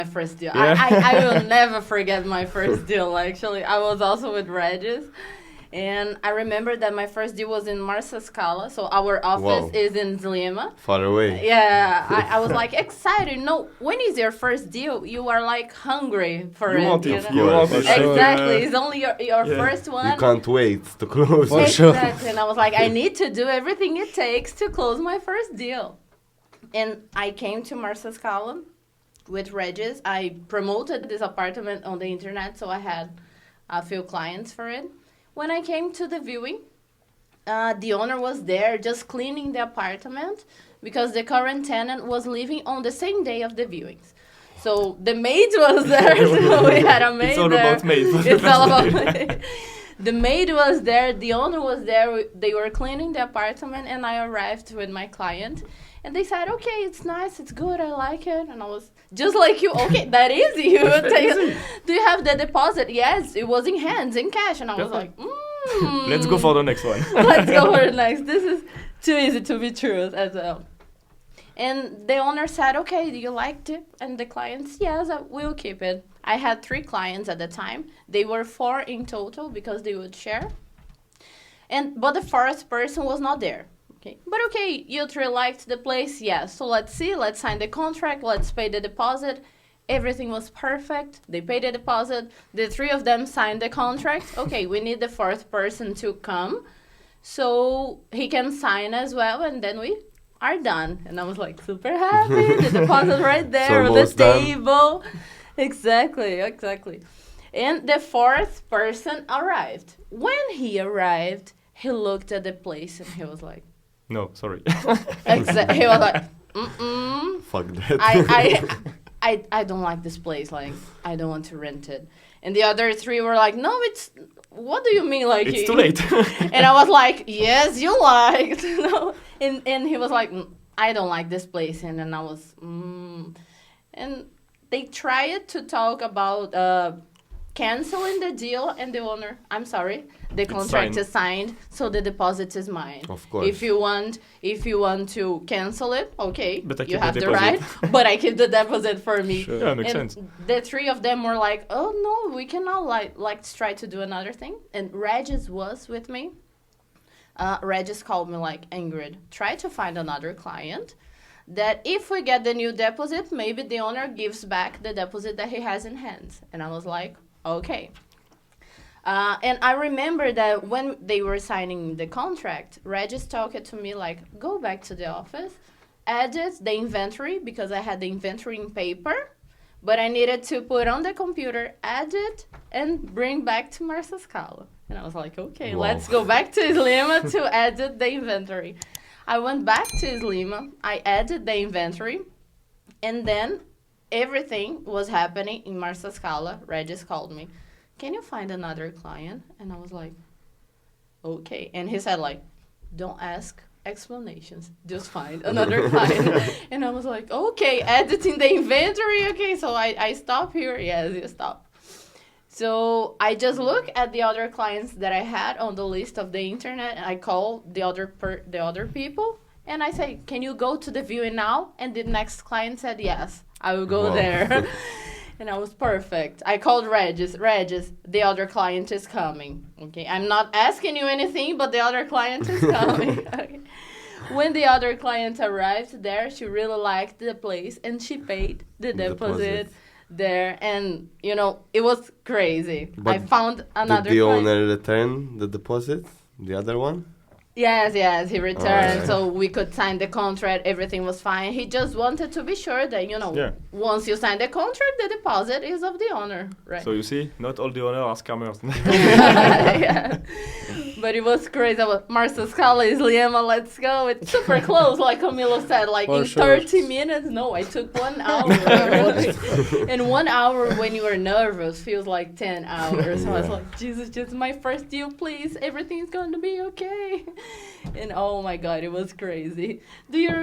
my first deal. Yeah. I will never forget my first deal, actually. I was also with Regis. And I remember that my first deal was in Marsa Scala. So our office Wow. is in Zlima. Far away. Yeah, I was like excited. No, when is your first deal? You are like hungry for You it. want you it. know? You want it. Exactly. It's only your Yeah. first one. You can't wait to close. For sure. Exactly. And I was like, I need to do everything it takes to close my first deal. And I came to Marsa Scala with Regis. I promoted this apartment on the internet, so I had a few clients for it. When I came to the viewing, the owner was there just cleaning the apartment because the current tenant was leaving on the same day of the viewings. So the maid was there, so we had a maid It's all there. about maid. It's all about maid. The maid was there, the owner was there, they were cleaning the apartment, and I arrived with my client. And they said, okay, it's nice, it's good, I like it. And I was just like you, okay, that is you. Do you have the deposit? Yes, it was in hands, in cash. And I was like, Let's go for the next one. Let's go for the next. This is too easy to be true as well. And the owner said, okay, do you like it? And the clients, yes, I will keep it. I had 3 clients at the time. They were 4 in total because they would share. But the 4th person was not there. Okay. But okay, you 3 liked the place, yes. So let's see, let's sign the contract, let's pay the deposit. Everything was perfect. They paid the deposit. The 3 of them signed the contract. Okay, we need the 4th person to come so he can sign as well, and then we are done. And I was like super happy. The deposit right there on the table. Exactly. And the 4th person arrived. When he arrived, he looked at the place and he was like, No, sorry. he was like, Fuck that. I don't like this place. Like, I don't want to rent it. And the other 3 were like, no, what do you mean? Like, It's too late. And I was like, yes, you liked. No. And he was like, I don't like this place. And then I was, And they tried to talk about canceling the deal, and the owner, I'm sorry, the contract is signed, so the deposit is mine. Of course. If you want to cancel it, okay, But I you keep the have the deposit. right, but I keep the deposit for me. Sure. Yeah, makes And sense. the 3 of them were like, oh no, we cannot let's try to do another thing. And Regis was with me. Regis called me like, Ingrid, try to find another client that if we get the new deposit, maybe the owner gives back the deposit that he has in hands. And I was like, okay. And I remember that when they were signing the contract, Regis talked to me like, go back to the office, edit the inventory, because I had the inventory in paper, but I needed to put on the computer, edit, and bring back to Marsa Scala. And I was like, okay, Wow. let's go back to Slima to edit the inventory. I went back to Slima, I edited the inventory, and then everything was happening in Marsa Scala. Regis called me, can you find another client? And I was like, okay. And he said like, don't ask explanations, just find another client. And I was like, okay, editing the inventory. Okay, so I stop here. Yes, you stop. So I just look at the other clients that I had on the list of the internet, and I call the other people, and I say, can you go to the viewing now? And the next client said, yes, I will go Wow. there. And I was perfect. I called Regis, the other client is coming. Okay, I'm not asking you anything, but the other client is coming. Okay. When the other client arrived there, she really liked the place, and she paid the deposit there. And, it was crazy. But I found another Did the client. owner return the deposit? The other one? Yes, he returned, Alright. so we could sign the contract. Everything was fine. He just wanted to be sure that, Yeah. once you sign the contract, the deposit is of the owner, right? So you see, not all the owners are scammers. Yeah. But it was crazy. I was, Marsa Scala is Liema, let's go. It's super close, like Camilo said, like For in sure. 30 minutes. No, I took 1 hour. And 1 hour when you are nervous feels like 10 hours. So I was Yeah. like, Jesus, just my first deal, please. Everything's going to be okay. And oh my God, it was crazy. Do you